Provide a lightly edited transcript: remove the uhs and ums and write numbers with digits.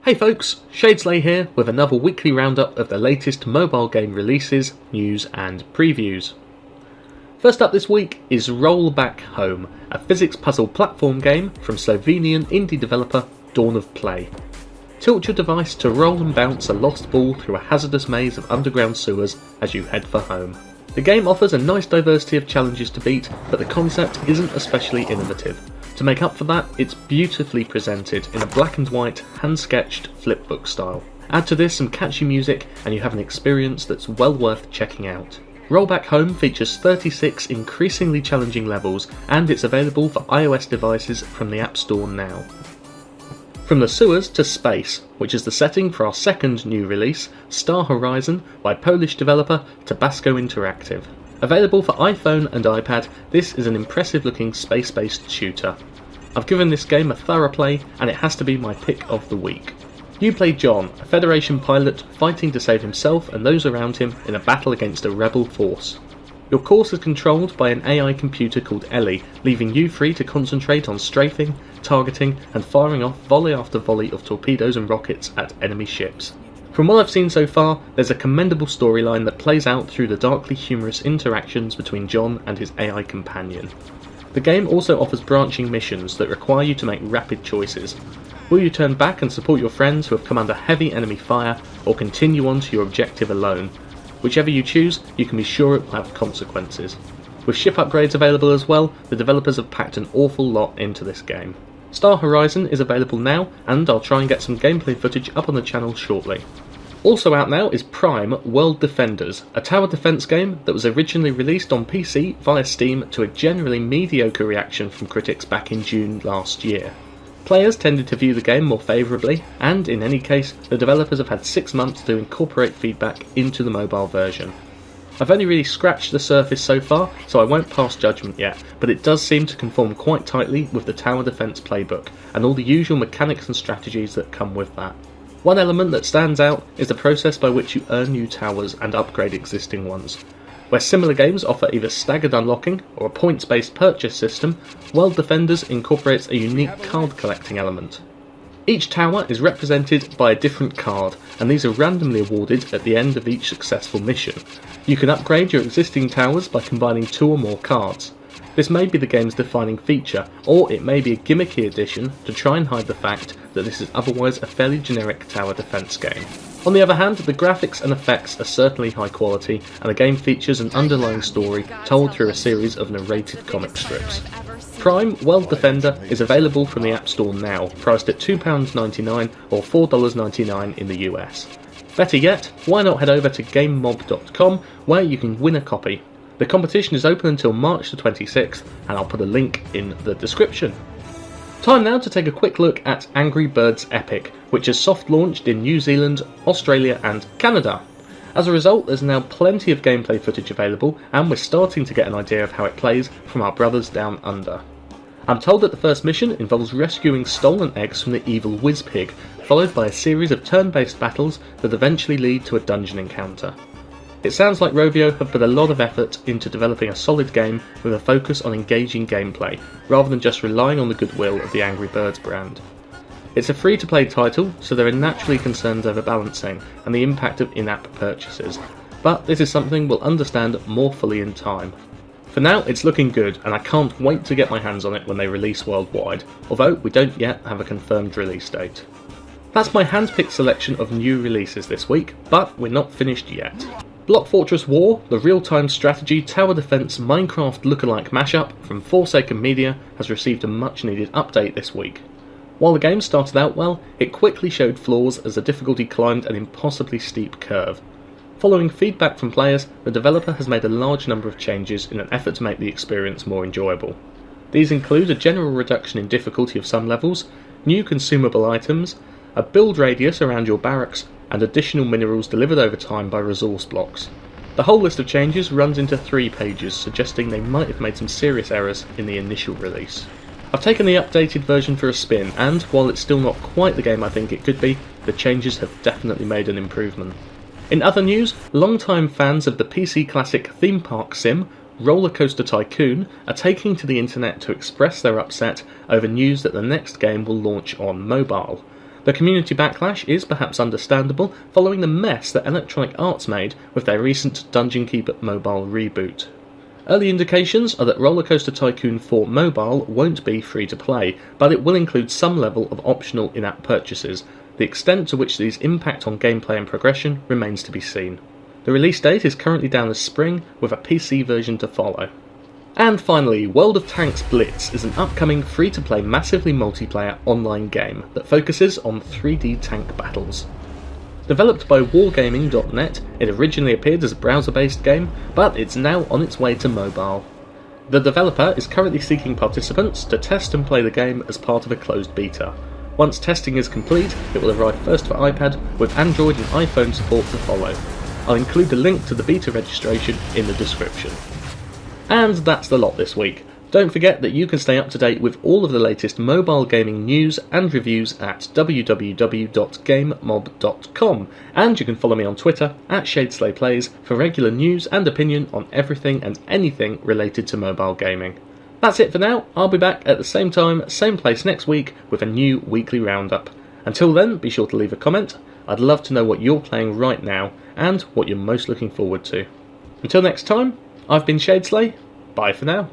Hey folks, Shadeslay here with another weekly roundup of the latest mobile game releases, news and previews. First up this week is Roll Back Home, a physics puzzle platform game from Slovenian indie developer Dawn of Play. Tilt your device to roll and bounce a lost ball through a hazardous maze of underground sewers as you head for home. The game offers a nice diversity of challenges to beat, but the concept isn't especially innovative. To make up for that, it's beautifully presented in a black and white, hand-sketched flipbook style. Add to this some catchy music and you have an experience that's well worth checking out. Roll Back Home features 36 increasingly challenging levels and it's available for iOS devices from the App Store now. From the sewers to space, which is the setting for our second new release, Star Horizon by Polish developer Tabasco Interactive. Available for iPhone and iPad, this is an impressive looking space-based shooter. I've given this game a thorough play and it has to be my pick of the week. You play John, a Federation pilot fighting to save himself and those around him in a battle against a rebel force. Your course is controlled by an AI computer called Ellie, leaving you free to concentrate on strafing, targeting and firing off volley after volley of torpedoes and rockets at enemy ships. From what I've seen so far, there's a commendable storyline that plays out through the darkly humorous interactions between John and his AI companion. The game also offers branching missions that require you to make rapid choices. Will you turn back and support your friends who have come under heavy enemy fire, or continue on to your objective alone? Whichever you choose, you can be sure it will have consequences. With ship upgrades available as well, the developers have packed an awful lot into this game. Star Horizon is available now, and I'll try and get some gameplay footage up on the channel shortly. Also out now is Prime World Defenders, a tower defense game that was originally released on PC via Steam to a generally mediocre reaction from critics back in June last year. Players tended to view the game more favourably, and in any case, the developers have had 6 months to incorporate feedback into the mobile version. I've only really scratched the surface so far, so I won't pass judgment yet, but it does seem to conform quite tightly with the tower defense playbook, and all the usual mechanics and strategies that come with that. One element that stands out is the process by which you earn new towers and upgrade existing ones. Where similar games offer either staggered unlocking or a points-based purchase system, World Defenders incorporates a unique card collecting element. Each tower is represented by a different card, and these are randomly awarded at the end of each successful mission. You can upgrade your existing towers by combining 2 or more cards. This may be the game's defining feature, or it may be a gimmicky addition to try and hide the fact that this is otherwise a fairly generic tower defense game. On the other hand, the graphics and effects are certainly high quality, and the game features an underlying story told through a series of narrated comic strips. Prime World Defender is available from the App Store now, priced at £2.99 or $4.99 in the US. Better yet, why not head over to GameMob.com where you can win a copy. The competition is open until March the 26th, and I'll put a link in the description. Time now to take a quick look at Angry Birds Epic, which has soft launched in New Zealand, Australia and Canada. As a result, there's now plenty of gameplay footage available, and we're starting to get an idea of how it plays from our brothers down under. I'm told that the first mission involves rescuing stolen eggs from the evil Whizpig, followed by a series of turn-based battles that eventually lead to a dungeon encounter. It sounds like Rovio have put a lot of effort into developing a solid game with a focus on engaging gameplay, rather than just relying on the goodwill of the Angry Birds brand. It's a free-to-play title, so there are naturally concerns over balancing and the impact of in-app purchases, but this is something we'll understand more fully in time. For now, it's looking good, and I can't wait to get my hands on it when they release worldwide, although we don't yet have a confirmed release date. That's my hand-picked selection of new releases this week, but we're not finished yet. Block Fortress War, the real-time strategy tower defense Minecraft lookalike mashup from Forsaken Media, has received a much-needed update this week. While the game started out well, it quickly showed flaws as the difficulty climbed an impossibly steep curve. Following feedback from players, the developer has made a large number of changes in an effort to make the experience more enjoyable. These include a general reduction in difficulty of some levels, new consumable items, a build radius around your barracks, and additional minerals delivered over time by resource blocks. The whole list of changes runs into 3 pages, suggesting they might have made some serious errors in the initial release. I've taken the updated version for a spin, and while it's still not quite the game I think it could be, the changes have definitely made an improvement. In other news, long-time fans of the PC classic theme park sim, Rollercoaster Tycoon, are taking to the internet to express their upset over news that the next game will launch on mobile. The community backlash is perhaps understandable following the mess that Electronic Arts made with their recent Dungeon Keeper mobile reboot. Early indications are that Rollercoaster Tycoon 4 Mobile won't be free to play, but it will include some level of optional in-app purchases. The extent to which these impact on gameplay and progression remains to be seen. The release date is currently down as spring, with a PC version to follow. And finally, World of Tanks Blitz is an upcoming free-to-play massively multiplayer online game that focuses on 3D tank battles. Developed by Wargaming.net, it originally appeared as a browser-based game, but it's now on its way to mobile. The developer is currently seeking participants to test and play the game as part of a closed beta. Once testing is complete, it will arrive first for iPad, with Android and iPhone support to follow. I'll include a link to the beta registration in the description. And that's the lot this week. Don't forget that you can stay up to date with all of the latest mobile gaming news and reviews at www.gamemob.com, and you can follow me on Twitter at ShadeslayPlays for regular news and opinion on everything and anything related to mobile gaming. That's it for now. I'll be back at the same time, same place next week with a new weekly roundup. Until then, be sure to leave a comment. I'd love to know what you're playing right now and what you're most looking forward to. Until next time, I've been Shadeslay. Bye for now.